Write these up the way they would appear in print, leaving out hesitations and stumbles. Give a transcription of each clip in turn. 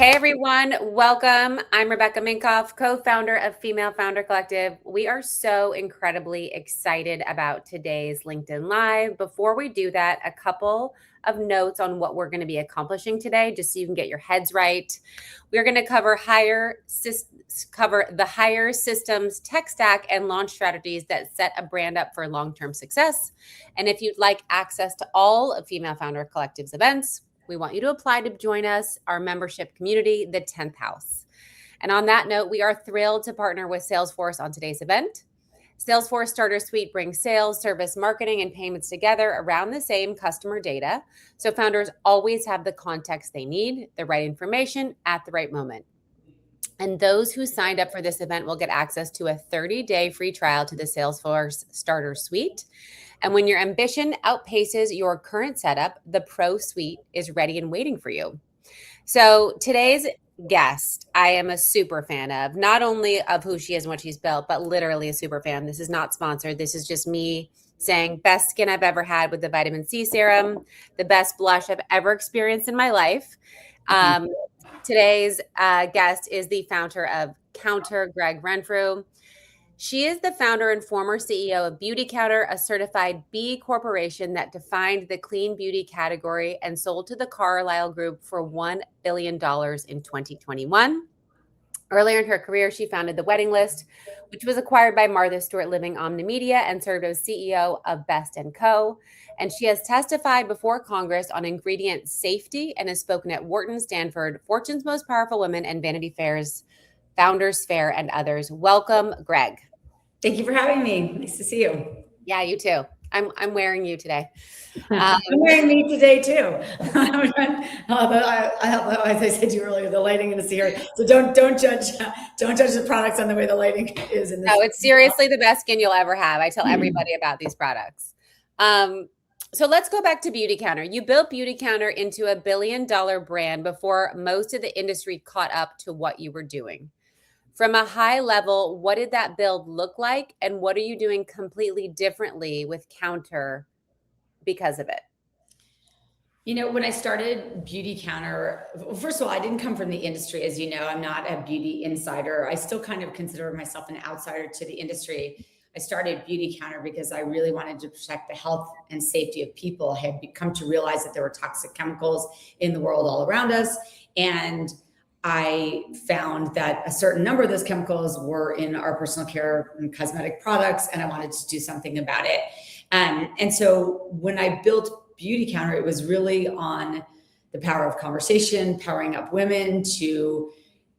Hey everyone, welcome. I'm Rebecca Minkoff, co-founder of Female Founder Collective. We are so incredibly excited about today's LinkedIn Live. Before we do that, a couple of notes on what we're going to be accomplishing today, just so you can get your heads right. We're going to cover the higher systems tech stack and launch strategies that set a brand up for long-term success. And if you'd like access to all of Female Founder Collective's events, we want you to apply to join us, our membership community, the 10th House. And on that note, we are thrilled to partner with Salesforce on today's event. Salesforce Starter Suite brings sales, service, marketing, and payments together around the same customer data, so founders always have the context they need, the right information at the right moment. And those who signed up for this event will get access to a 30-day free trial to the Salesforce Starter Suite. And when your ambition outpaces your current setup, the Pro Suite is ready and waiting for you. So today's guest, I am a super fan of, not only of who she is and what she's built, but literally a super fan. This is not sponsored. This is just me saying best skin I've ever had with the vitamin C serum, the best blush I've ever experienced in my life. Today's guest is the founder of Counter, Gregg Renfrew. She is the founder and former CEO of Beauty Counter, a certified B corporation that defined the clean beauty category and sold to the Carlyle Group for $1 billion in 2021. Earlier in her career, she founded The Wedding List, which was acquired by Martha Stewart Living Omnimedia and served as CEO of Best & Co. And she has testified before Congress on ingredient safety and has spoken at Wharton, Stanford, Fortune's Most Powerful Women, and Vanity Fair's Founders Fair, and others. Welcome, Gregg. Thank you for having me. Nice to see you. Yeah, you too. I'm wearing you today. I'm wearing me today too. Although as I said to you earlier, the lighting in this here. So don't judge the products on the way the lighting is in this. No, it's seriously the best skin you'll ever have. I tell everybody about these products. So let's go back to Beauty Counter. You built Beauty Counter into a $1 billion brand before most of the industry caught up to what you were doing. From a high level, what did that build look like? And what are you doing completely differently with Counter because of it? You know, when I started Beauty Counter, first of all, I didn't come from the industry. As you know, I'm not a beauty insider. I still kind of consider myself an outsider to the industry. I started Beauty Counter because I really wanted to protect the health and safety of people. I had come to realize that there were toxic chemicals in the world all around us. And I found that a certain number of those chemicals were in our personal care and cosmetic products, and I wanted to do something about it. And so when I built Beauty Counter, it was really on the power of conversation, powering up women to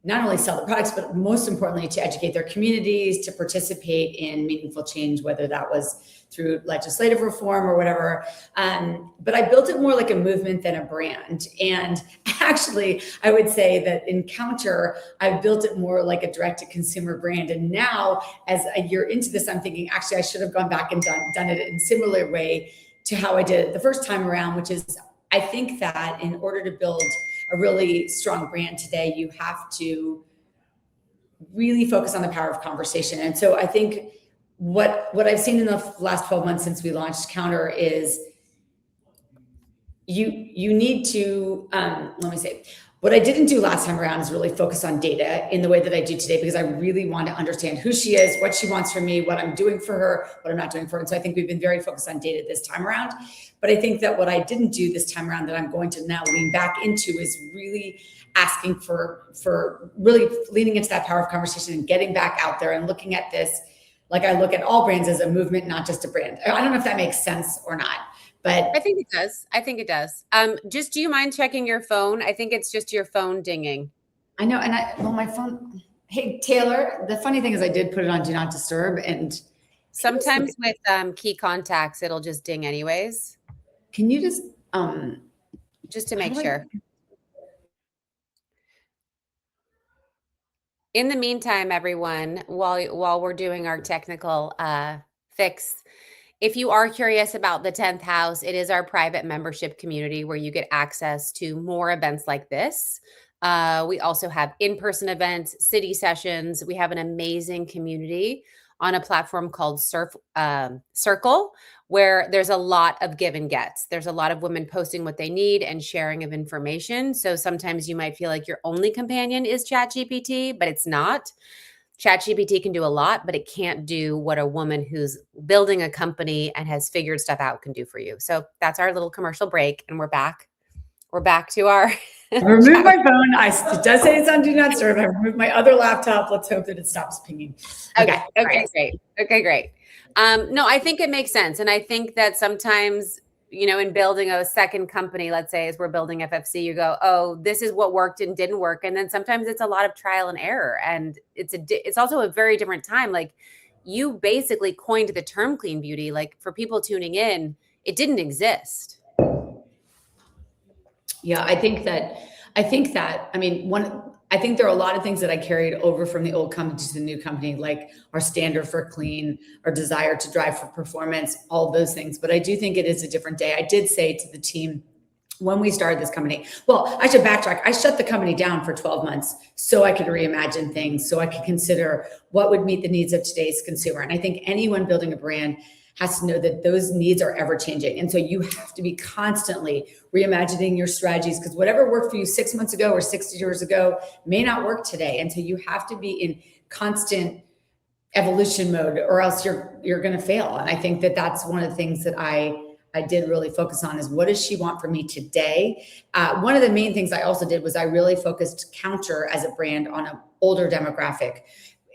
not only sell the products, but most importantly, to educate their communities, to participate in meaningful change, whether that was through legislative reform or whatever. But I built it more like a movement than a brand. And actually, I would say that in Counter, I built it more like a direct-to-consumer brand. And now, as a year into this, I'm thinking, actually, I should have gone back and done it in a similar way to how I did it the first time around, which is, I think that in order to build a really strong brand today, you have to really focus on the power of conversation. And so I think what I've seen in the last 12 months since we launched Counter is you need to, what I didn't do last time around is really focus on data in the way that I do today, because I really want to understand who she is, what she wants from me, what I'm doing for her, what I'm not doing for her. And so I think we've been very focused on data this time around. But I think that what I didn't do this time around that I'm going to now lean back into is really asking for really leaning into that power of conversation and getting back out there and looking at this like I look at all brands as a movement, not just a brand. I don't know if that makes sense or not. But I think it does. Just, do you mind checking your phone? I think it's just your phone dinging. I know. And my phone, hey, Taylor, the funny thing is I did put it on Do Not Disturb. And sometimes with key contacts, it'll just ding anyways. Can you just to make sure. In the meantime, everyone, while we're doing our technical fix, if you are curious about the 10th House, it is our private membership community where you get access to more events like this. We also have in-person events, city sessions. We have an amazing community on a platform called Circle, where there's a lot of give and gets. There's a lot of women posting what they need and sharing of information. So sometimes you might feel like your only companion is ChatGPT, but it's not. ChatGPT can do a lot, but it can't do what a woman who's building a company and has figured stuff out can do for you. So that's our little commercial break, and we're back. We're back to our I removed my phone. It does say it's on Do Not Disturb. I removed my other laptop. Let's hope that it stops pinging. Okay, great. Okay, great. No, I think it makes sense. And I think that sometimes, in building a second company, let's say as we're building FFC, you go, oh, this is what worked and didn't work. And then sometimes it's a lot of trial and error. And it's also a very different time. Like, you basically coined the term clean beauty. Like, for people tuning in, it didn't exist. Yeah, I think that, I think there are a lot of things that I carried over from the old company to the new company, like our standard for clean, our desire to drive for performance, all those things. But I do think it is a different day. I did say to the team when we started this company, well, I should backtrack. I shut the company down for 12 months so I could reimagine things, so I could consider what would meet the needs of today's consumer. And I think anyone building a brand has to know that those needs are ever changing. And so you have to be constantly reimagining your strategies, because whatever worked for you 6 months ago or 60 years ago may not work today. And so you have to be in constant evolution mode, or else you're going to fail. And I think that that's one of the things that I did really focus on, is what does she want from me today? One of the main things I also did was I really focused Counter as a brand on an older demographic.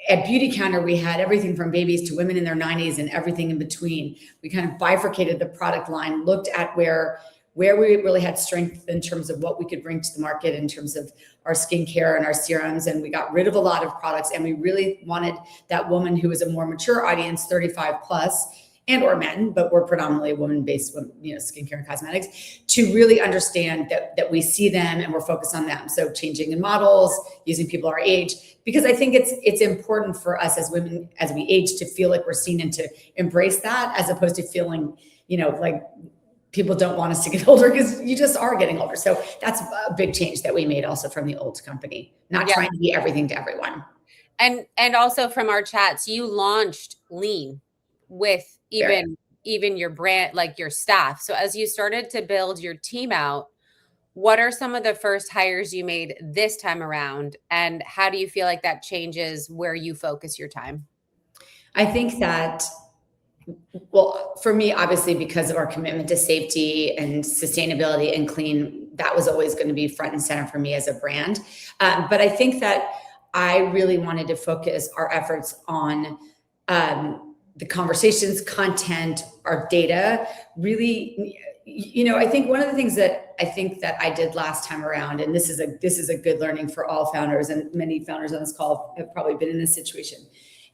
At Beauty Counter, we had everything from babies to women in their 90s and everything in between. We kind of bifurcated the product line, looked at where we really had strength in terms of what we could bring to the market in terms of our skincare and our serums. And we got rid of a lot of products. And we really wanted that woman who was a more mature audience, 35 plus, and or men, but we're predominantly a woman-based, skincare and cosmetics, to really understand that we see them and we're focused on them. So changing in models, using people our age, because I think it's important for us as women, as we age, to feel like we're seen and to embrace that, as opposed to feeling, like people don't want us to get older, because you just are getting older. So that's a big change that we made also from the old company, not trying to be everything to everyone. And also from our chats, you launched Lean with even your brand, like your staff. So as you started to build your team out, what are some of the first hires you made this time around? And how do you feel like that changes where you focus your time? I think that, well, for me, obviously, because of our commitment to safety and sustainability and clean, that was always going to be front and center for me as a brand. But I think that I really wanted to focus our efforts on the conversations, content, our data. Really, I think one of the things that I did last time around, and this is a good learning for all founders, and many founders on this call have probably been in this situation.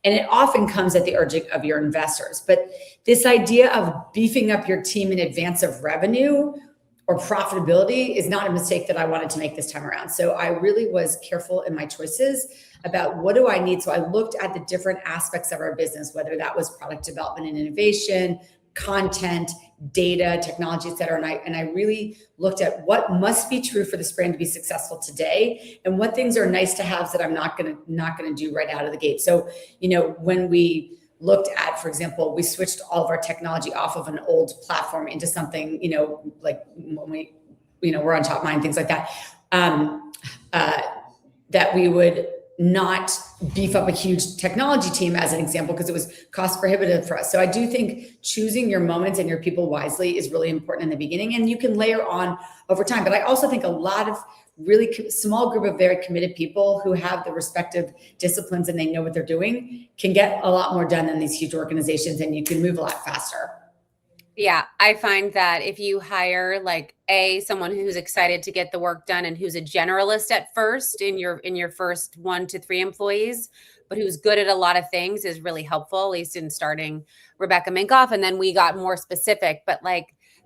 And it often comes at the urging of your investors. But this idea of beefing up your team in advance of revenue or profitability is not a mistake that I wanted to make this time around. So I really was careful in my choices about what do I need. So I looked at the different aspects of our business, whether that was product development and innovation, content, data, technology, et cetera. And I really looked at what must be true for this brand to be successful today, and what things are nice to have that I'm not gonna do right out of the gate. So, when we looked at, for example, we switched all of our technology off of an old platform into something, like when we're on Top Mind, things like that, that we would not beef up a huge technology team, as an example, because it was cost prohibitive for us. So I do think choosing your moments and your people wisely is really important in the beginning, and you can layer on over time. But I also think a lot of really small group of very committed people who have the respective disciplines and they know what they're doing can get a lot more done than these huge organizations, and you can move a lot faster. Yeah, I find that if you hire someone who's excited to get the work done and who's a generalist at first in your first 1 to 3 employees, but who's good at a lot of things, is really helpful, at least in starting Rebecca Minkoff. And then we got more specific, but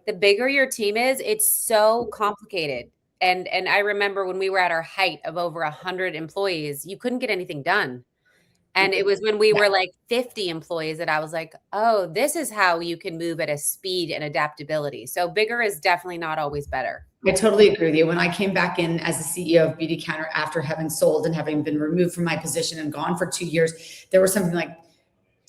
the bigger your team is, it's so complicated. And I remember when we were at our height of over 100 employees, you couldn't get anything done. And it was when we were 50 employees that I was like, oh, this is how you can move at a speed and adaptability. So bigger is definitely not always better. I totally agree with you. When I came back in as the CEO of Beauty Counter after having sold and having been removed from my position and gone for 2 years, there was something like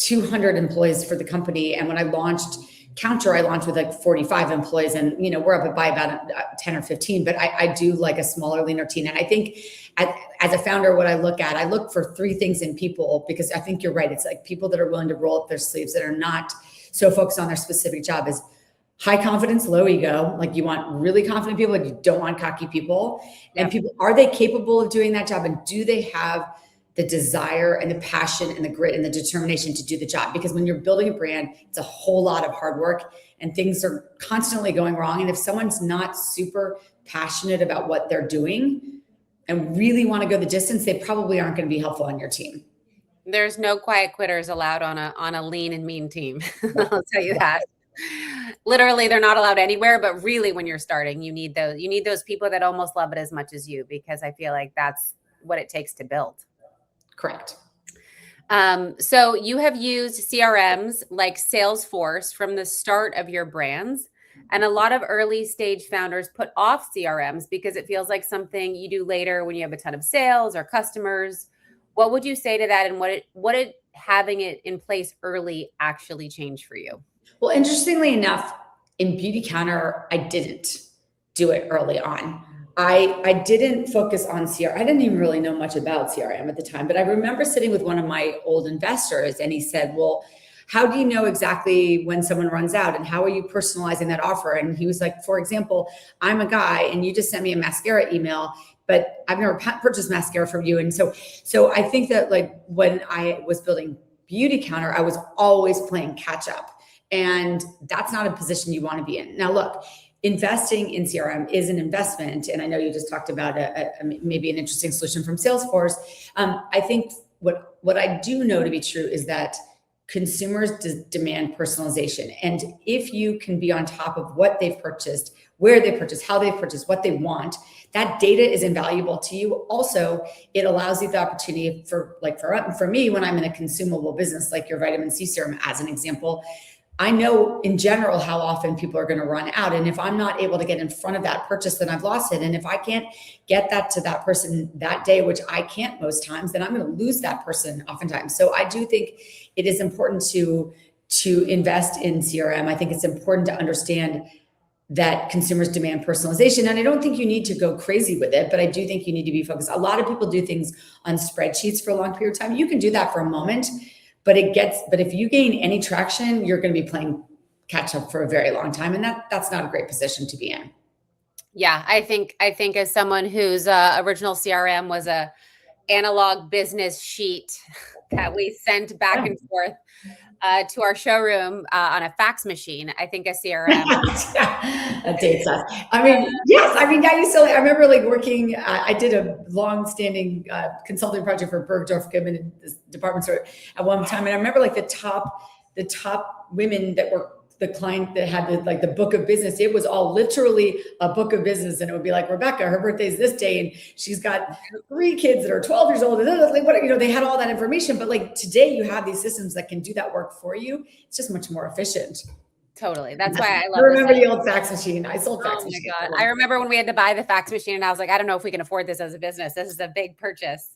200 employees for the company. And when I launched Counter, I launched with like 45 employees, and we're up by about 10 or 15, but I do like a smaller, leaner team. And I think as a founder, what I look for three things in people, because I think you're right. It's like people that are willing to roll up their sleeves, that are not so focused on their specific job. Is high confidence, low ego. Like, you want really confident people, and you don't want cocky people. Yep. And people, are they capable of doing that job? And do they have the desire and the passion and the grit and the determination to do the job? Because when you're building a brand, it's a whole lot of hard work, and things are constantly going wrong. And if someone's not super passionate about what they're doing and really want to go the distance, they probably aren't going to be helpful on your team. There's no quiet quitters allowed on a lean and mean team. I'll tell you that. Literally, they're not allowed anywhere, but really when you're starting, you need those people that almost love it as much as you, because I feel like that's what it takes to build. Correct. So you have used CRMs like Salesforce from the start of your brands. And a lot of early stage founders put off CRMs because it feels like something you do later when you have a ton of sales or customers. What would you say to that? And what did having it in place early actually change for you? Well, interestingly enough, in Beauty Counter, I didn't do it early on. I didn't focus on CRM. I didn't even really know much about CRM at the time, but I remember sitting with one of my old investors, and he said, well, how do you know exactly when someone runs out, and how are you personalizing that offer? And he was like, for example, I'm a guy and you just sent me a mascara email, but I've never purchased mascara from you. And so I think that, like, when I was building Beauty Counter, I was always playing catch up, and that's not a position you want to be in. Now, look, investing in CRM is an investment. And I know you just talked about maybe an interesting solution from Salesforce. I think what I do know to be true is that consumers demand personalization. And if you can be on top of what they've purchased, where they purchased, how they've purchased, what they want, that data is invaluable to you. Also, it allows you the opportunity for me, when I'm in a consumable business, like your vitamin C serum, as an example, I know in general how often people are going to run out. And if I'm not able to get in front of that purchase, then I've lost it. And if I can't get that to that person that day, which I can't most times, then I'm going to lose that person oftentimes. So I do think it is important to invest in CRM. I think it's important to understand that consumers demand personalization. And I don't think you need to go crazy with it, but I do think you need to be focused. A lot of people do things on spreadsheets for a long period of time. You can do that for a moment, but if you gain any traction, you're going to be playing catch up for a very long time. And that's not a great position to be in. Yeah, I think as someone whose original CRM was a analog business sheet that we sent back and forth to our showroom on a fax machine, I think a CRM. That dates us. I mean, yes. I mean, I remember like working, I did a long-standing consulting project for Bergdorf Goodman in this department store at one time. And I remember like the top women that were the client that had the book of business. It was all literally a book of business. And it would be like, Rebecca, her birthday's this day, and she's got 3 kids that are 12 years old. And like, they had all that information. But like today you have these systems that can do that work for you. It's just much more efficient. Totally. That's why I love I remember the old fax machine. I sold fax machines. Oh my God. I remember when we had to buy the fax machine, and I was like, I don't know if we can afford this as a business. This is a big purchase.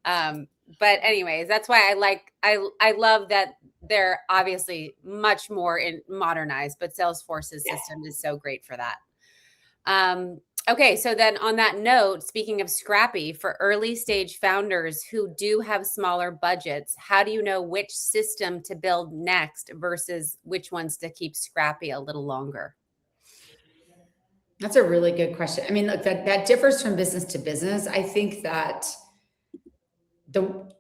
But anyways, that's why I love that they're obviously much more modernized, but Salesforce's system is so great for that. Okay. So then on that note, speaking of scrappy, for early stage founders who do have smaller budgets, how do you know which system to build next versus which ones to keep scrappy a little longer? That's a really good question. I mean, look, that differs from business to business. I think that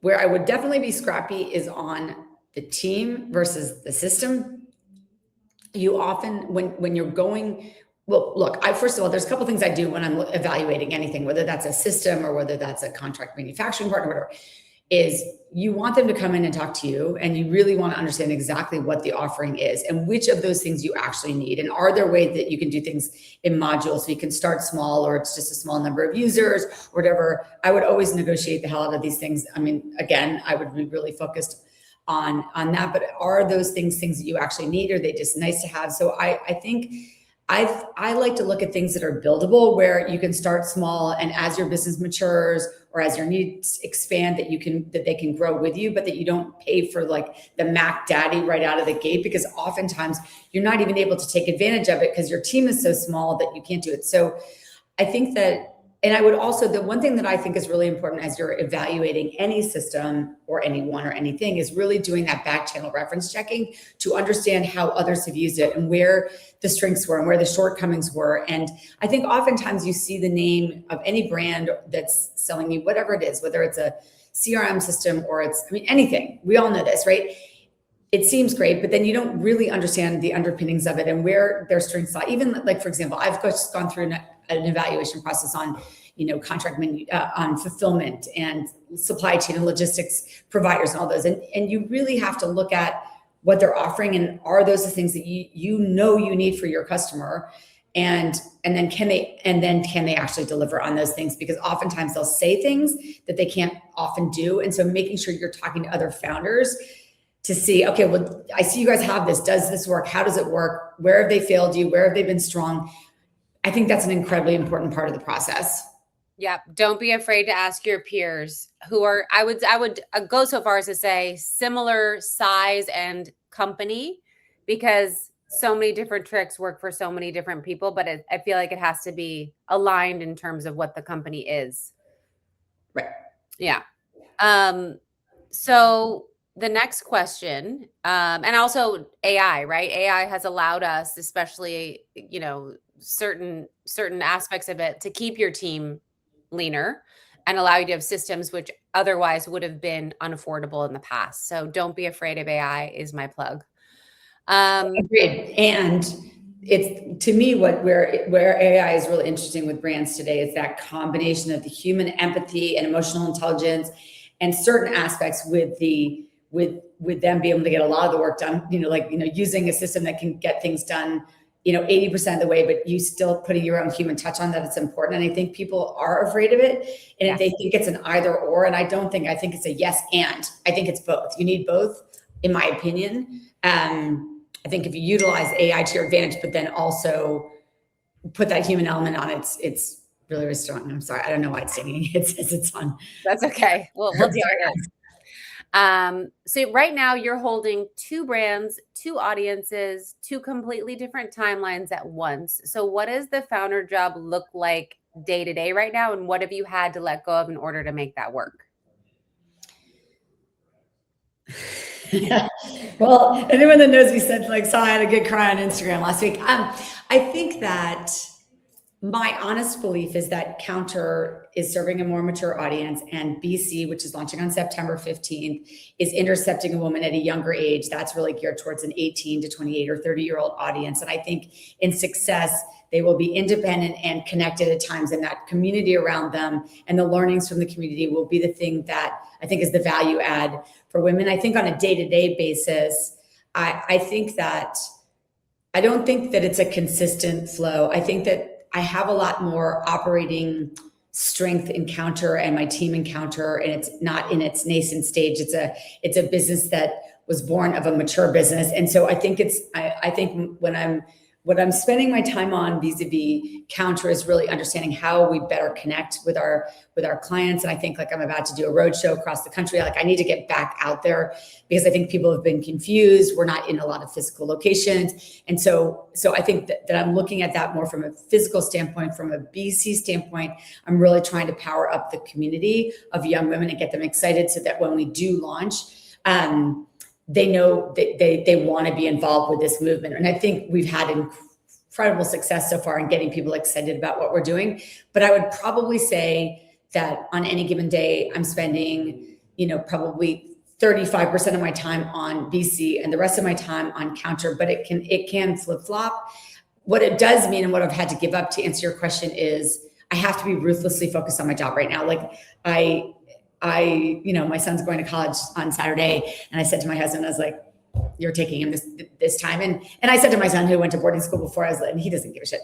where I would definitely be scrappy is on the team versus the system. You often, when you're going, well, look, first of all, there's a couple of things I do when I'm evaluating anything, whether that's a system or whether that's a contract manufacturing partner, whatever, is you want them to come in and talk to you, and you really want to understand exactly what the offering is and which of those things you actually need. And are there ways that you can do things in modules so you can start small, or it's just a small number of users or whatever. I would always negotiate the hell out of these things. I mean, again, I would be really focused on that, but are those things that you actually need, or are they just nice to have? So I think I like to look at things that are buildable, where you can start small, and as your business matures or as your needs expand, that they can grow with you, but that you don't pay for like the Mac Daddy right out of the gate, because oftentimes you're not even able to take advantage of it because your team is so small that you can't do it. So I think that, and I would also, the one thing that I think is really important as you're evaluating any system or anyone or anything is really doing that back channel reference checking to understand how others have used it and where the strengths were and where the shortcomings were. And I think oftentimes you see the name of any brand that's selling you whatever it is, whether it's a CRM system or it's, I mean, anything. We all know this, right? It seems great, but then you don't really understand the underpinnings of it and where their strengths lie. Even like, for example, I've just gone through an evaluation process on, contract on fulfillment and supply chain and logistics providers and all those. And you really have to look at what they're offering and are those the things that you need for your customer, and then can they actually deliver on those things? Because oftentimes they'll say things that they can't often do. And so making sure you're talking to other founders to see, okay, well, I see you guys have this. Does this work? How does it work? Where have they failed you? Where have they been strong? I think that's an incredibly important part of the process. Yeah. Don't be afraid to ask your peers who are, I would go so far as to say similar size and company, because so many different tricks work for so many different people, but I feel like it has to be aligned in terms of what the company is. Right. Yeah. So the next question, and also AI, right? AI has allowed us, especially, certain aspects of it, to keep your team leaner and allow you to have systems which otherwise would have been unaffordable in the past. So don't be afraid of AI is my plug. Agreed. And it's, to me, where AI is really interesting with brands today is that combination of the human empathy and emotional intelligence and certain aspects with them being able to get a lot of the work done, using a system that can get things done, 80% of the way, but you still putting your own human touch on that. It's important. And I think people are afraid of it. And if they think it's an either or, and I think it's a yes, and I think it's both. You need both, in my opinion. I think if you utilize AI to your advantage, but then also put that human element on it, it's really, really strong. I'm sorry. I don't know why it's singing. It's on. That's okay. We'll deal with it. So right now you're holding 2 brands, 2 audiences, 2 completely different timelines at once. So what does the founder job look like day to day right now? And what have you had to let go of in order to make that work? Well, anyone that knows me saw I had a good cry on Instagram last week. I think that my honest belief is that Counter is serving a more mature audience, and BC, which is launching on September 15th, is intercepting a woman at a younger age. That's really geared towards an 18 to 28 or 30-year-old audience. And I think in success, they will be independent and connected at times, and that community around them and the learnings from the community will be the thing that I think is the value add for women. I think on a day-to-day basis, I think that I don't think that it's a consistent flow. I think that I have a lot more operating strength in Counter and my team in Counter, and it's not in its nascent stage. It's a business that was born of a mature business. And so I think I think what I'm spending my time on vis-a-vis Counter is really understanding how we better connect with our clients. And I think I'm about to do a roadshow across the country. I need to get back out there because I think people have been confused. We're not in a lot of physical locations. And so I think that I'm looking at that more from a physical standpoint. From a BC standpoint, I'm really trying to power up the community of young women and get them excited so that when we do launch, they know that they want to be involved with this movement. And I think we've had incredible success so far in getting people excited about what we're doing. But I would probably say that on any given day, I'm spending, probably 35% of my time on BC and the rest of my time on Counter, but it can flip flop. What it does mean and what I've had to give up, to answer your question, is I have to be ruthlessly focused on my job right now. My son's going to college on Saturday, and I said to my husband, I was like, you're taking him this time. And I said to my son, who went to boarding school before, and he doesn't give a shit.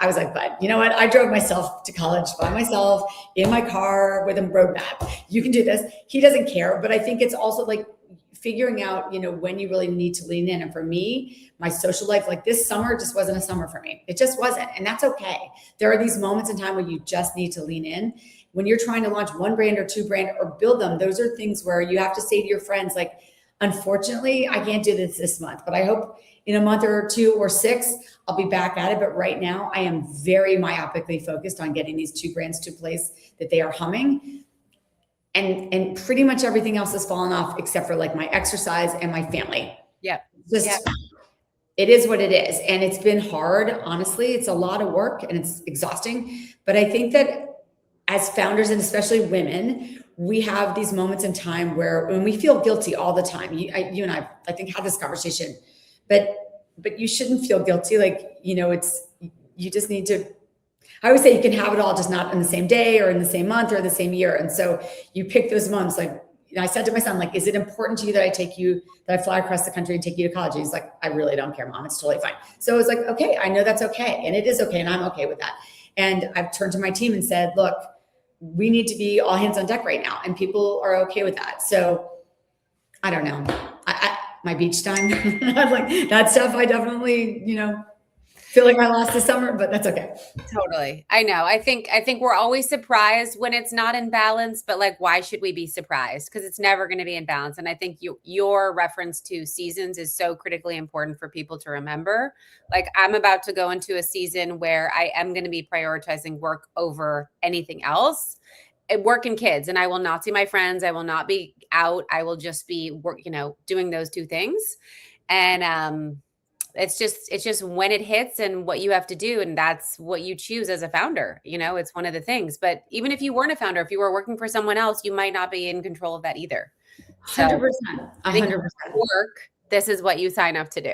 I was like, but you know what? I drove myself to college by myself in my car with a roadmap. You can do this. He doesn't care. But I think it's also figuring out, when you really need to lean in. And for me, my social life, like this summer just wasn't a summer for me. It just wasn't. And that's okay. There are these moments in time where you just need to lean in. When you're trying to launch one brand or two brand or build them, those are things where you have to say to your friends, like, unfortunately, I can't do this month, but I hope in a month or two or 6, I'll be back at it. But right now I am very myopically focused on getting these 2 brands to a place that they are humming. And pretty much everything else has fallen off except for like my exercise and my family. Yep. It is what it is. And it's been hard. Honestly, it's a lot of work and it's exhausting. But I think that as founders, and especially women, we have these moments in time where when we feel guilty all the time. You and I think, had this conversation, but you shouldn't feel guilty. Like, you just need to, I always say you can have it all, just not in the same day or in the same month or the same year. And so you pick those moments. Like, I said to my son, like, is it important to you that I fly across the country and take you to college? And he's like, I really don't care, Mom. It's totally fine. So I was like, okay, I know that's okay. And it is okay. And I'm okay with that. And I've turned to my team and said, look, we need to be all hands on deck right now. And people are okay with that. So I don't know. My beach time, I'm like, that stuff, I definitely, feel like I lost this summer, but that's okay. Totally. I know. I think we're always surprised when it's not in balance, but like, why should we be surprised? Because it's never going to be in balance. And I think your reference to seasons is so critically important for people to remember. Like, I'm about to go into a season where I am going to be prioritizing work over anything else. Work and kids, and I will not see my friends. I will not be out. I will just be work, doing those 2 things. And it's just when it hits and what you have to do. And that's what you choose as a founder. It's one of the things. But even if you weren't a founder, if you were working for someone else, you might not be in control of that either. 100%. 100%. Work, this is what you sign up to do.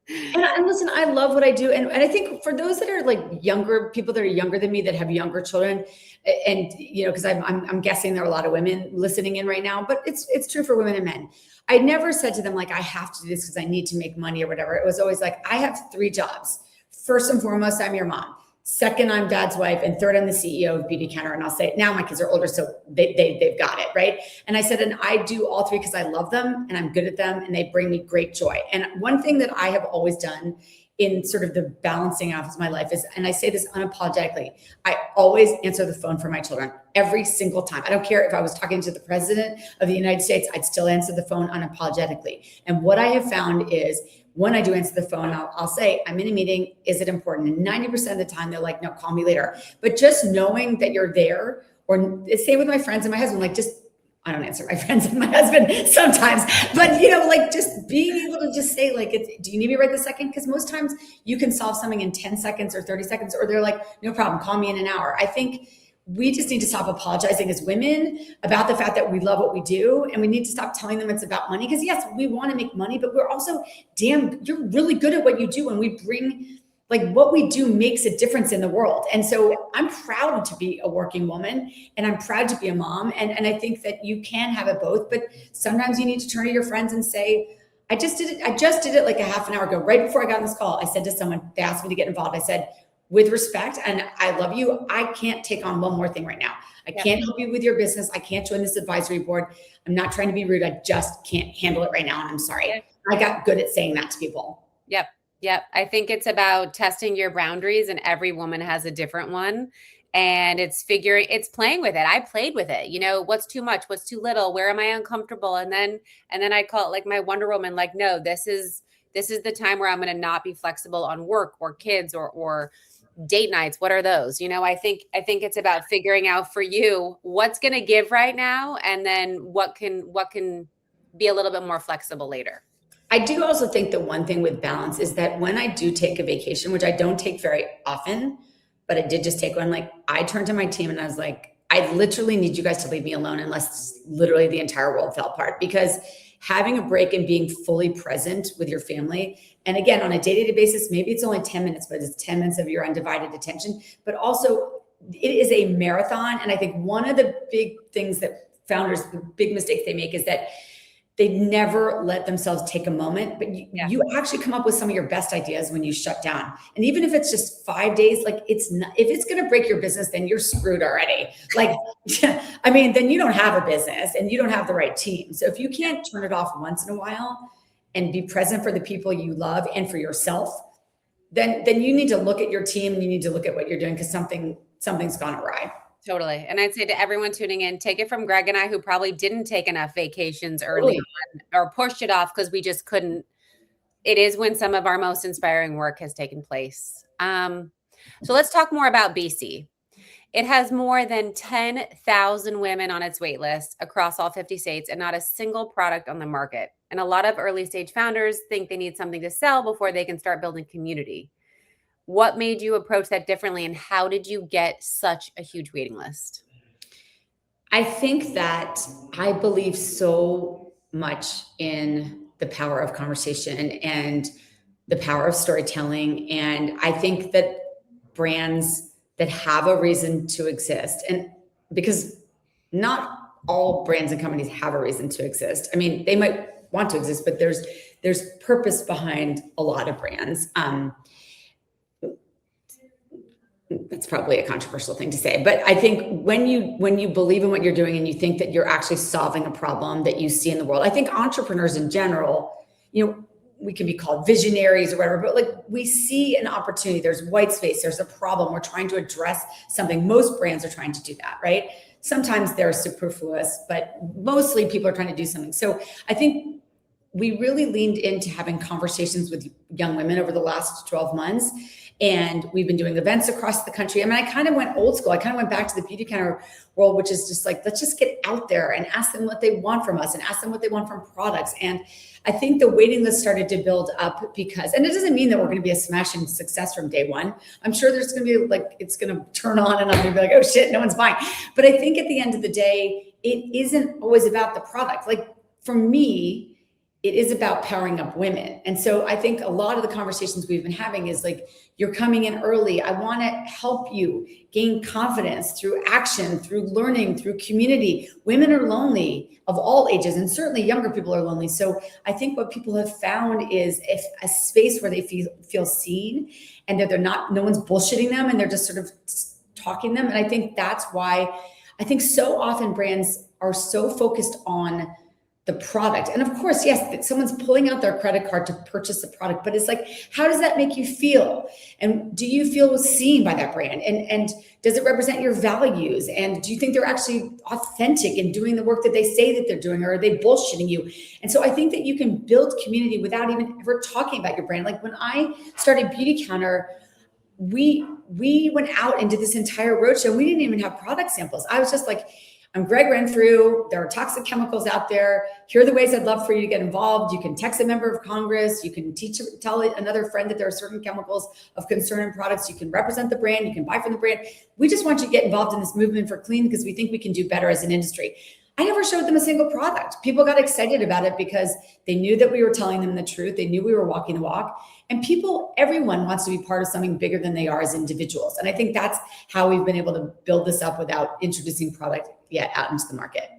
And listen, I love what I do. And I think for those that are like younger, people that are younger than me, that have younger children, and, because I'm guessing there are a lot of women listening in right now, but it's true for women and men. I never said to them, like, I have to do this because I need to make money or whatever. It was always like, I have 3 jobs. First and foremost, I'm your mom. Second, I'm dad's wife. And third, I'm the CEO of Beauty Counter. And I'll say, now my kids are older, so they've got it, right? And I said, and I do all 3 because I love them and I'm good at them and they bring me great joy. And one thing that I have always done in sort of the balancing out of my life is, and I say this unapologetically, I always answer the phone for my children every single time. I don't care if I was talking to the president of the United States, I'd still answer the phone unapologetically. And what I have found is, when I do answer the phone, I'll say, I'm in a meeting. Is it important? And 90% of the time they're like, no, call me later. But just knowing that you're there, or same with my friends and my husband, like, I don't answer my friends and my husband sometimes, but like, just being able to just say, like, do you need me right this second? Because most times you can solve something in 10 seconds or 30 seconds, or they're like, no problem, call me in an hour. I think we just need to stop apologizing as women about the fact that we love what we do. And we need to stop telling them it's about money. Because yes, we want to make money, but we're also, you're really good at what you do. And we bring, like, what we do makes a difference in the world. And so I'm proud to be a working woman and I'm proud to be a mom. And I think that you can have it both, but sometimes you need to turn to your friends and say, I just did it like a half an hour ago, right before I got on this call. I said to someone, they asked me to get involved. I said, with respect, and I love you, I can't take on one more thing right now. I can't help you with your business. I can't join this advisory board. I'm not trying to be rude. I just can't handle it right now. And I'm sorry. I got good at saying that to people. Yep. I think it's about testing your boundaries, and every woman has a different one. And it's playing with it. I played with it. What's too much? What's too little? Where am I uncomfortable? And then I call it like my Wonder Woman, like, no, this is the time where I'm going to not be flexible on work or kids or date nights. What are those? I think it's about figuring out for you what's going to give right now, and then what can be a little bit more flexible later. I do also think the one thing with balance is that when I do take a vacation, which I don't take very often, but I did just take one, like, I turned to my team and I was like, I literally need you guys to leave me alone unless literally the entire world fell apart. Because having a break and being fully present with your family, and again, on a day-to-day basis, maybe it's only 10 minutes, but it's 10 minutes of your undivided attention. But also, it is a marathon. And I think one of the big things that founders, the big mistakes they make is that they never let themselves take a moment, but you actually come up with some of your best ideas when you shut down. And even if it's just 5 days, like it's not, if it's going to break your business, then you're screwed already. Like, I mean, then you don't have a business and you don't have the right team. So if you can't turn it off once in a while and be present for the people you love and for yourself, then you need to look at your team and you need to look at what you're doing, because something's gone awry. Totally. And I'd say to everyone tuning in, take it from Greg and I, who probably didn't take enough vacations early on or pushed it off because we just couldn't. It is when some of our most inspiring work has taken place. So let's talk more about BC. It has more than 10,000 women on its wait list across all 50 states and not a single product on the market. And a lot of early stage founders think they need something to sell before they can start building community. What made you approach that differently, and how did you get such a huge waiting list? I think that I believe so much in the power of conversation and the power of storytelling. And I think that brands that have a reason to exist, and because not all brands and companies have a reason to exist. I mean, they might want to exist, but there's purpose behind a lot of brands. That's probably a controversial thing to say, but I think when you believe in what you're doing and you think that you're actually solving a problem that you see in the world, I think entrepreneurs in general, we can be called visionaries or whatever, but like we see an opportunity, there's white space, there's a problem, we're trying to address something. Most brands are trying to do that, right? Sometimes they're superfluous, but mostly people are trying to do something. So I think we really leaned into having conversations with young women over the last 12 months. And we've been doing events across the country. I mean, I kind of went old school. I kind of went back to the beauty counter world, which is just like, let's just get out there and ask them what they want from us and ask them what they want from products. And I think the waiting list started to build up because, and it doesn't mean that we're going to be a smashing success from day one. I'm sure there's going to be like, it's going to turn on and I'm going to be like, oh shit, no one's buying. But I think at the end of the day, it isn't always about the product. Like for me, it is about powering up women. And so I think a lot of the conversations we've been having is like, you're coming in early. I want to help you gain confidence through action, through learning, through community. Women are lonely of all ages, and certainly younger people are lonely. So I think what people have found is if a space where they feel seen and that no one's bullshitting them and they're just sort of talking them. And I think that's why I think so often brands are so focused on the product. And of course, yes, someone's pulling out their credit card to purchase a product, but it's like, how does that make you feel? And do you feel seen by that brand? And does it represent your values? And do you think they're actually authentic in doing the work that they say that they're doing, or are they bullshitting you? And so I think that you can build community without even ever talking about your brand. Like when I started Beauty Counter, we went out and did this entire roadshow. We didn't even have product samples. I was just like, I'm Gregg Renfrew. There are toxic chemicals out there. Here are the ways I'd love for you to get involved. You can text a member of Congress. You can tell another friend that there are certain chemicals of concern in products. You can represent the brand. You can buy from the brand. We just want you to get involved in this movement for clean because we think we can do better as an industry. I never showed them a single product. People got excited about it because they knew that we were telling them the truth. They knew we were walking the walk. And everyone wants to be part of something bigger than they are as individuals. And I think that's how we've been able to build this up without introducing product yet out into the market.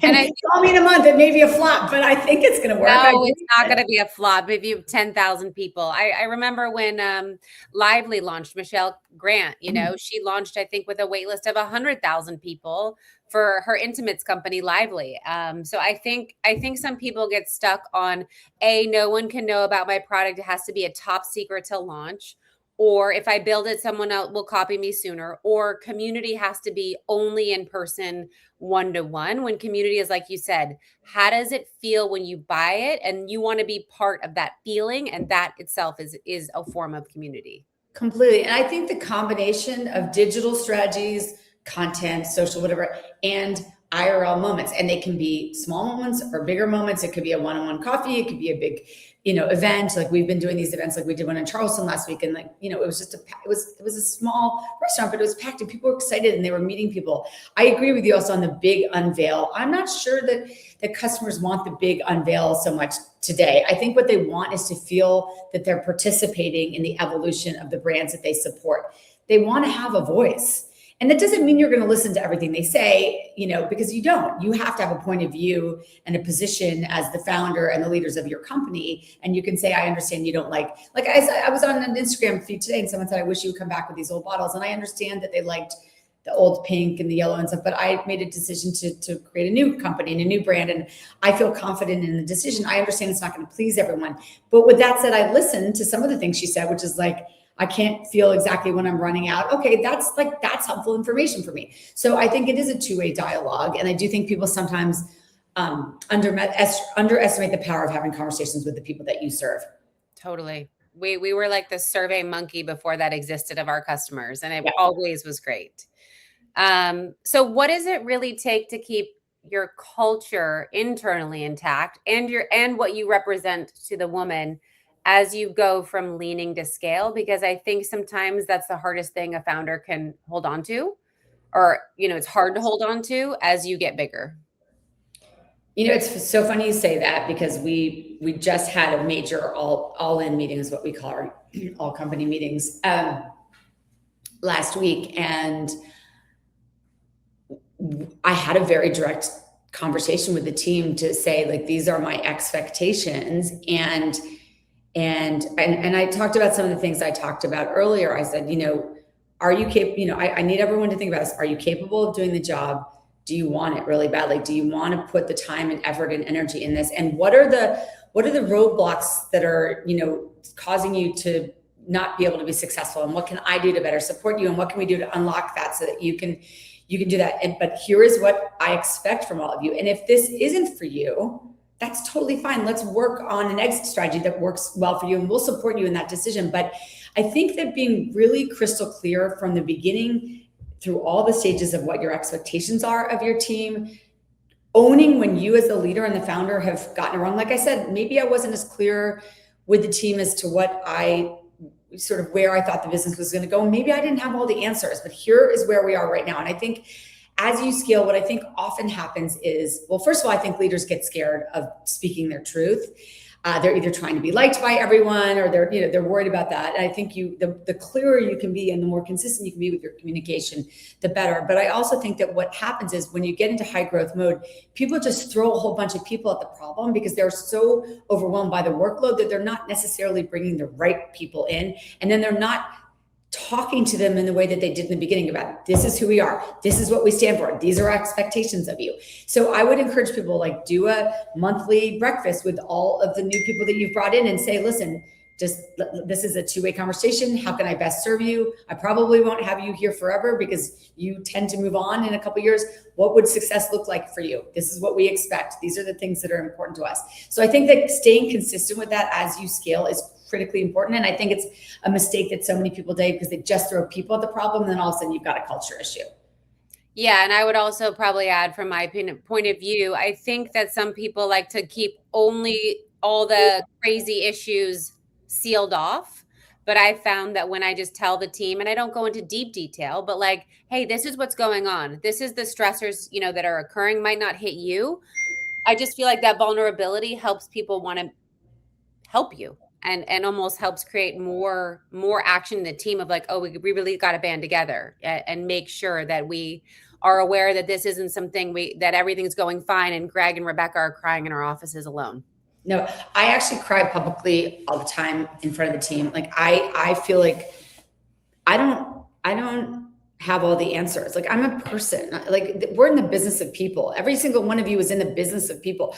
And I saw me in a month, it may be a flop, but I think it's going to work. No, it's not going to be a flop if you have 10,000 people. I remember when Lively launched, Michelle Grant, she launched, I think, with a wait list of 100,000 people for her intimates company, Lively. So I think some people get stuck on, no one can know about my product. It has to be a top secret to launch. Or if I build it, someone else will copy me sooner. Or community has to be only in person, one-to-one. When community is, like you said, how does it feel when you buy it? And you want to be part of that feeling. And that itself is a form of community. Completely. And I think the combination of digital strategies, content, social, whatever, and IRL moments, and they can be small moments or bigger moments. It could be a one-on-one coffee. It could be a big, event. Like we've been doing these events, like we did one in Charleston last week. And it was just it was a small restaurant, but it was packed and people were excited and they were meeting people. I agree with you also on the big unveil. I'm not sure that the customers want the big unveil so much today. I think what they want is to feel that they're participating in the evolution of the brands that they support. They want to have a voice. And that doesn't mean you're going to listen to everything they say, because you don't. You have to have a point of view and a position as the founder and the leaders of your company. And you can say, I understand you don't like I was on an Instagram feed today and someone said, I wish you would come back with these old bottles. And I understand that they liked the old pink and the yellow and stuff, but I made a decision to create a new company and a new brand. And I feel confident in the decision. I understand it's not going to please everyone. But with that said, I listened to some of the things she said, which is like, I can't feel exactly when I'm running out. Okay, that's helpful information for me. So I think it is a two-way dialogue. And I do think people sometimes underestimate the power of having conversations with the people that you serve. Totally. We were like the survey monkey before that existed of our customers, and it always was great. So what does it really take to keep your culture internally intact and what you represent to the woman as you go from leaning to scale? Because I think sometimes that's the hardest thing a founder can hold on to, or, it's hard to hold on to as you get bigger. It's so funny you say that, because we just had a major all-in meeting, is what we call our all company meetings, last week. And I had a very direct conversation with the team to say, like, these are my expectations. And I talked about some of the things I talked about earlier. I said, are you capable? I need everyone to think about this. Are you capable of doing the job? Do you want it really badly? Do you want to put the time and effort and energy in this? And what are the roadblocks that are, causing you to not be able to be successful? And what can I do to better support you? And what can we do to unlock that so that you can do that? But here is what I expect from all of you. And if this isn't for you, that's totally fine. Let's work on an exit strategy that works well for you, and we'll support you in that decision. But I think that being really crystal clear from the beginning through all the stages of what your expectations are of your team, owning when you as the leader and the founder have gotten it wrong. Like I said, maybe I wasn't as clear with the team as to where I thought the business was going to go. Maybe I didn't have all the answers, but here is where we are right now. And I think as you scale, what I think often happens is, well, first of all, I think leaders get scared of speaking their truth. They're either trying to be liked by everyone, or they're worried about that. And I think the clearer you can be and the more consistent you can be with your communication, the better. But I also think that what happens is when you get into high growth mode, people just throw a whole bunch of people at the problem because they're so overwhelmed by the workload that they're not necessarily bringing the right people in. And then they're not talking to them in the way that they did in the beginning about, this is who we are. This is what we stand for. These are our expectations of you. So I would encourage people, like, do a monthly breakfast with all of the new people that you've brought in and say, listen, this is a two-way conversation. How can I best serve you? I probably won't have you here forever because you tend to move on in a couple of years. What would success look like for you? This is what we expect. These are the things that are important to us. So I think that staying consistent with that as you scale is critically important. And I think it's a mistake that so many people do, because they just throw people at the problem, and then all of a sudden you've got a culture issue. Yeah. And I would also probably add, from my point of view, I think that some people like to keep only all the crazy issues sealed off. But I found that when I just tell the team, and I don't go into deep detail, but like, hey, this is what's going on. This is the stressors, that are occurring, might not hit you. I just feel like that vulnerability helps people want to help you. And almost helps create more action in the team of like, oh, we really got to band together and make sure that we are aware that this isn't something that everything's going fine and Gregg and Rebecca are crying in our offices alone. No, I actually cry publicly all the time in front of the team. Like I feel like I don't have all the answers. Like, I'm a person. Like, we're in the business of people. Every single one of you is in the business of people.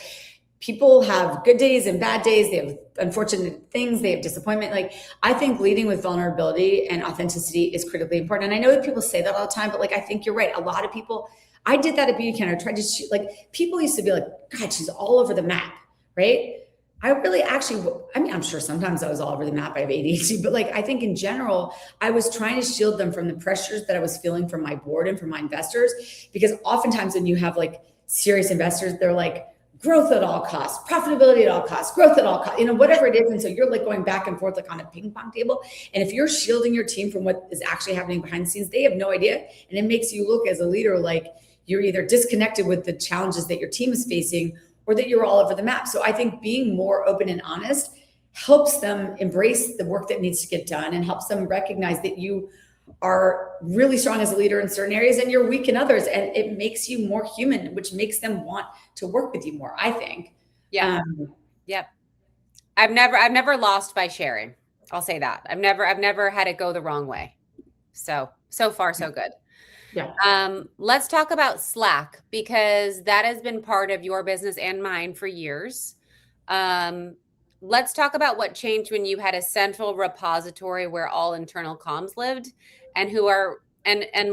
People have good days and bad days. They have unfortunate things. They have disappointment. Like, I think leading with vulnerability and authenticity is critically important. And I know that people say that all the time, but like, I think you're right. A lot of people, I did that at Beauty Counter. I tried to shoot, like, people used to be like, God, she's all over the map, right? I really actually, I mean, I'm sure sometimes I was all over the map. I have ADHD, but like, I think in general, I was trying to shield them from the pressures that I was feeling from my board and from my investors. Because oftentimes when you have like serious investors, they're like, growth at all costs, profitability at all costs, growth at all costs, whatever it is. And so you're like going back and forth, like on a ping pong table. And if you're shielding your team from what is actually happening behind the scenes, they have no idea. And it makes you look as a leader like you're either disconnected with the challenges that your team is facing, or that you're all over the map. So I think being more open and honest helps them embrace the work that needs to get done, and helps them recognize that you are really strong as a leader in certain areas and you're weak in others. And it makes you more human, which makes them want to work with you more, I think. Yeah. Yep. I've never lost by sharing. I'll say that. I've never had it go the wrong way. So far so good. Yeah. Let's talk about Slack because that has been part of your business and mine for years. Let's talk about what changed when you had a central repository where all internal comms lived and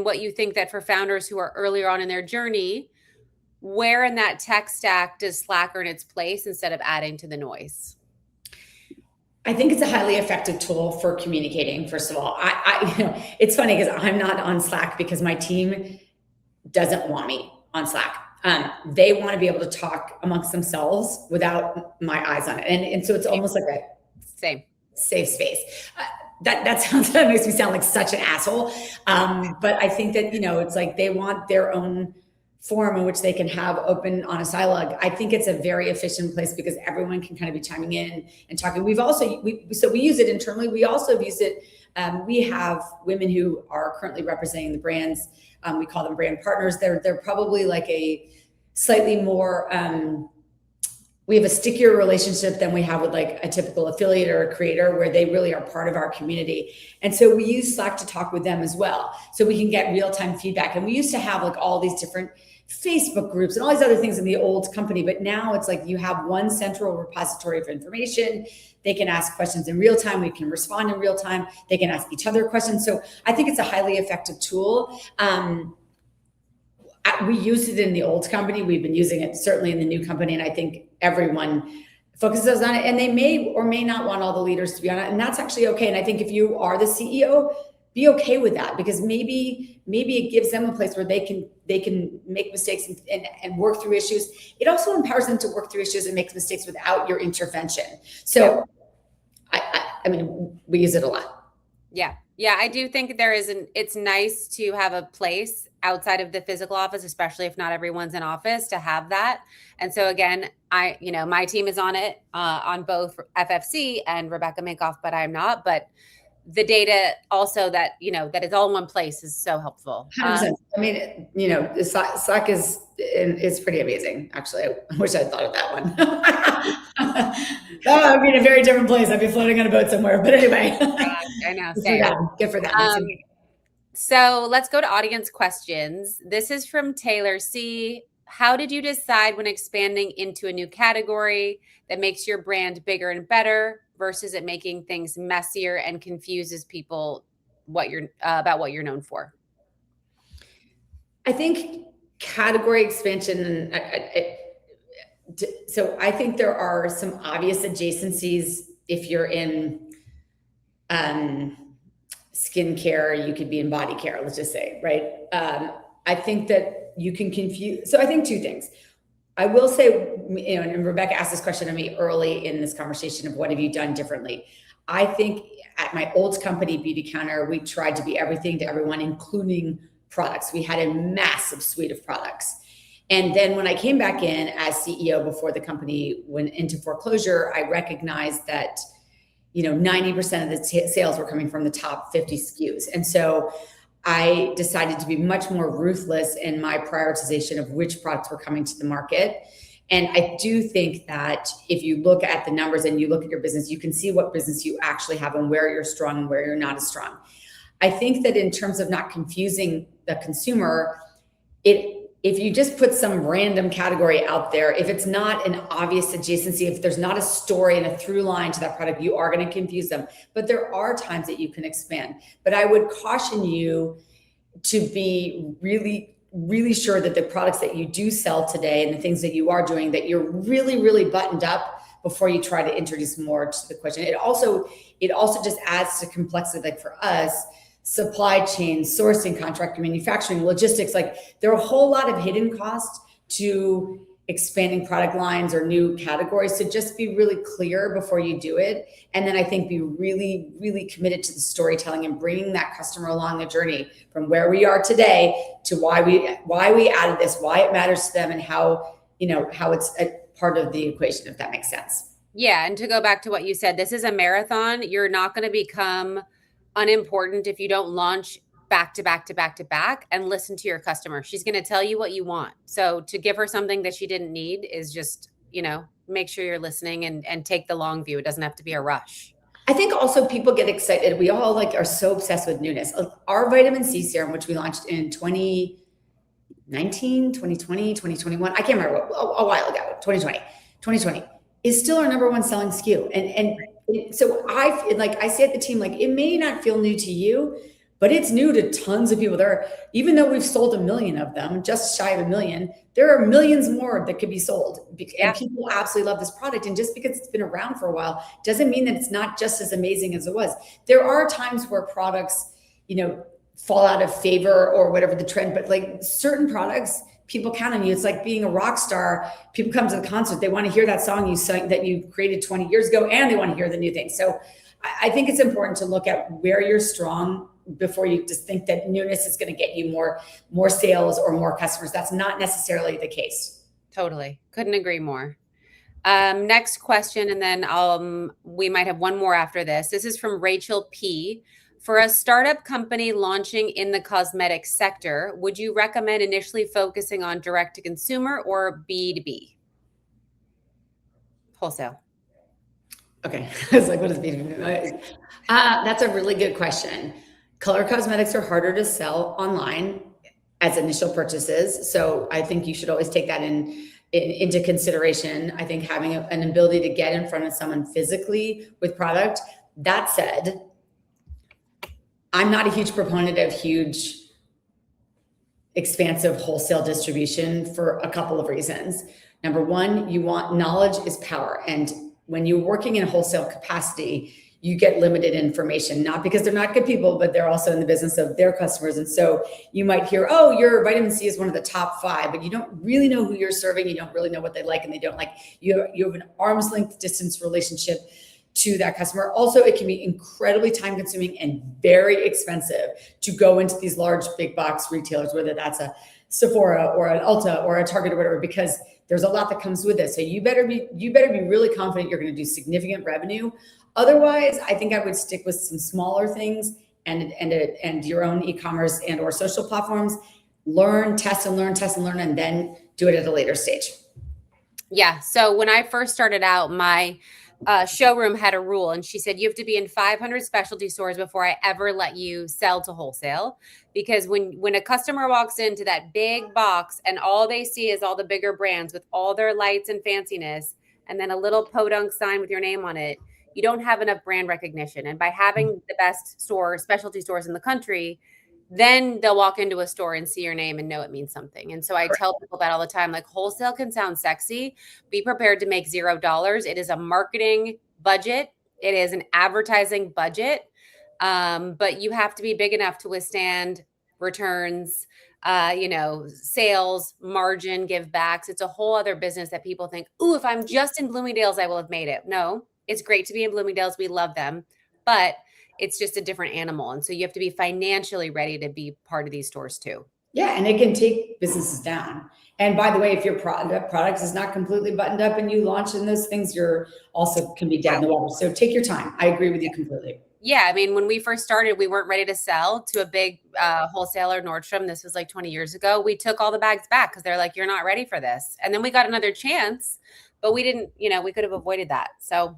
what you think that for founders who are earlier on in their journey, where in that tech stack does Slack earn its place instead of adding to the noise? I think it's a highly effective tool for communicating. First of all, it's funny because I'm not on Slack because my team doesn't want me on Slack. They want to be able to talk amongst themselves without my eyes on it, and so it's almost like a safe space. That makes me sound like such an asshole. But I think that it's like they want their own forum in which they can have open, honest dialogue. I think it's a very efficient place because everyone can kind of be chiming in and talking. We use it internally. We also have used it. We have women who are currently representing the brands. We call them brand partners. They're probably like a slightly more, we have a stickier relationship than we have with like a typical affiliate or a creator where they really are part of our community. And so we use Slack to talk with them as well. So we can get real-time feedback. And we used to have like all these different Facebook groups and all these other things in the old company. But now it's like you have one central repository of information. They can ask questions in real time. We can respond in real time. They can ask each other questions. So I think it's a highly effective tool. We used it in the old company. We've been using it certainly in the new company. And I think everyone focuses on it, and they may or may not want all the leaders to be on it. And that's actually okay. And I think if you are the CEO, be okay with that, because maybe it gives them a place where they can make mistakes and work through issues. It also empowers them to work through issues and make mistakes without your intervention. So I mean, we use it a lot. Yeah. I do think it's nice to have a place outside of the physical office, especially if not everyone's in office, to have that. And so again, my team is on it, on both FFC and Rebecca Minkoff, but I'm not. But the data also that it's all in one place is so helpful. 100%. I mean, Slack is pretty amazing. Actually, I wish I'd thought of that one. I'd be in a very different place. I'd be floating on a boat somewhere. But anyway, I know. Good for them. So let's go to audience questions. This is from Taylor C. How did you decide when expanding into a new category that makes your brand bigger and better versus it making things messier and confuses people about what you're known for? I think category expansion. So I think there are some obvious adjacencies. If you're in skincare, you could be in body care, let's just say, right? I think that you can confuse. So I think two things. I will say, and Rebecca asked this question of me early in this conversation of what have you done differently? I think at my old company, Beauty Counter, we tried to be everything to everyone, including products. We had a massive suite of products. And then when I came back in as CEO before the company went into foreclosure, I recognized that 90% of the sales were coming from the top 50 SKUs. And so I decided to be much more ruthless in my prioritization of which products were coming to the market. And I do think that if you look at the numbers and you look at your business, you can see what business you actually have and where you're strong and where you're not as strong. I think that in terms of not confusing the consumer, if you just put some random category out there, if it's not an obvious adjacency, if there's not a story and a through line to that product, you are going to confuse them. But there are times that you can expand. But I would caution you to be really, really sure that the products that you do sell today and the things that you are doing, that you're really, really buttoned up before you try to introduce more to the question. It also just adds to complexity. Like for us, supply chain, sourcing, contract manufacturing, logistics, like there are a whole lot of hidden costs to expanding product lines or new categories. So just be really clear before you do it. And then I think be really, really committed to the storytelling and bringing that customer along the journey from where we are today to why we added this, why it matters to them, and how it's a part of the equation, if that makes sense. Yeah. And to go back to what you said, this is a marathon. You're not going to become unimportant if you don't launch back to back to back to back and listen to your customer. She's going to tell you what you want. So to give her something that she didn't need is just, make sure you're listening and take the long view. It doesn't have to be a rush. I think also people get excited. We all are so obsessed with newness. Our vitamin C serum, which we launched in 2019, 2020, 2021, I can't remember, a while ago, 2020, is still our number one selling SKU. And so I say at the team, it may not feel new to you, but it's new to tons of people. Even though we've sold 1 million of them, just shy of 1 million, there are millions more that could be sold. And people absolutely love this product. And just because it's been around for a while doesn't mean that it's not just as amazing as it was. There are times where products, fall out of favor or whatever the trend, but certain products, people count on you. It's like being a rock star. People come to the concert, they want to hear that song you sang that you created 20 years ago, and they want to hear the new thing. So I think it's important to look at where you're strong before you just think that newness is going to get you more sales or more customers. That's not necessarily the case. Totally. Couldn't agree more. Next question, and then we might have one more after this. This is from Rachel P. For a startup company launching in the cosmetics sector, would you recommend initially focusing on direct to consumer or B2B? Wholesale. Okay. I was like, what is B2B? That's a really good question. Color cosmetics are harder to sell online as initial purchases. So I think you should always take that into consideration. I think having an ability to get in front of someone physically with product. That said, I'm not a huge proponent of huge, expansive wholesale distribution for a couple of reasons. Number one, knowledge is power. And when you're working in wholesale capacity, you get limited information, not because they're not good people, but they're also in the business of their customers. And so you might hear, oh, your vitamin C is one of the top 5, but you don't really know who you're serving. You don't really know what they like and they don't like. You have an arm's length distance relationship to that customer. Also, it can be incredibly time consuming and very expensive to go into these large big box retailers, whether that's a Sephora or an Ulta or a Target or whatever, because there's a lot that comes with it. So you better be really confident you're going to do significant revenue. Otherwise, I think I would stick with some smaller things and your own e-commerce and or social platforms. Learn, test and learn, and then do it at a later stage. Yeah. So when I first started out, my showroom had a rule, and she said you have to be in 500 specialty stores before I ever let you sell to wholesale. Because when a customer walks into that big box and all they see is all the bigger brands with all their lights and fanciness, and then a little podunk sign with your name on it, you don't have enough brand recognition. And by having the best specialty stores in the country, then they'll walk into a store and see your name and know it means something. And so I tell people that all the time, wholesale can sound sexy. Be prepared to make $0. It is a marketing budget. It is an advertising budget. But you have to be big enough to withstand returns, sales, margin, give backs. It's a whole other business that people think, ooh, if I'm just in Bloomingdale's, I will have made it. No, it's great to be in Bloomingdale's. We love them, but it's just a different animal. And so you have to be financially ready to be part of these stores too. Yeah. And it can take businesses down. And by the way, if your product is not completely buttoned up and you launch in those things, you're also can be dead in the water. So take your time. I agree with you completely. Yeah. I mean, when we first started, we weren't ready to sell to a big wholesaler, Nordstrom. This was 20 years ago. We took all the bags back because they're like, you're not ready for this. And then we got another chance, but we didn't, we could have avoided that. So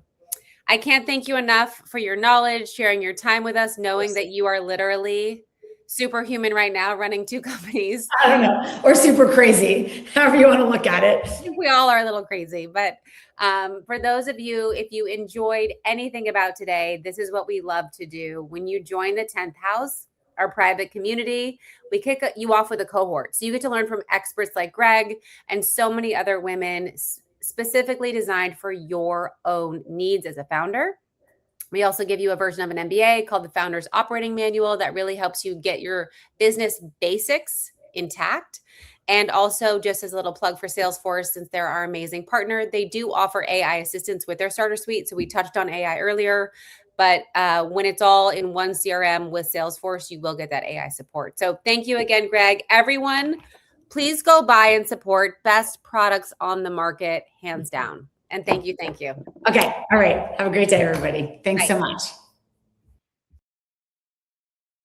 I can't thank you enough for your knowledge, sharing your time with us, knowing that you are literally superhuman right now running 2 companies. I don't know, or super crazy, however you want to look at it. We all are a little crazy, but for those of you, if you enjoyed anything about today, this is what we love to do. When you join the 10th house, our private community, we kick you off with a cohort. So you get to learn from experts like Gregg and so many other women specifically designed for your own needs as a founder. We also give you a version of an MBA called the Founder's Operating Manual that really helps you get your business basics intact. And also, just as a little plug for Salesforce, since they're our amazing partner, they do offer AI assistance with their starter suite. So we touched on AI earlier, but when it's all in one CRM with Salesforce, you will get that AI support. So thank you again, Gregg. Everyone, please go buy and support best products on the market, hands down. And thank you. Thank you. Okay. All right. Have a great day, everybody. Thanks Bye. so much.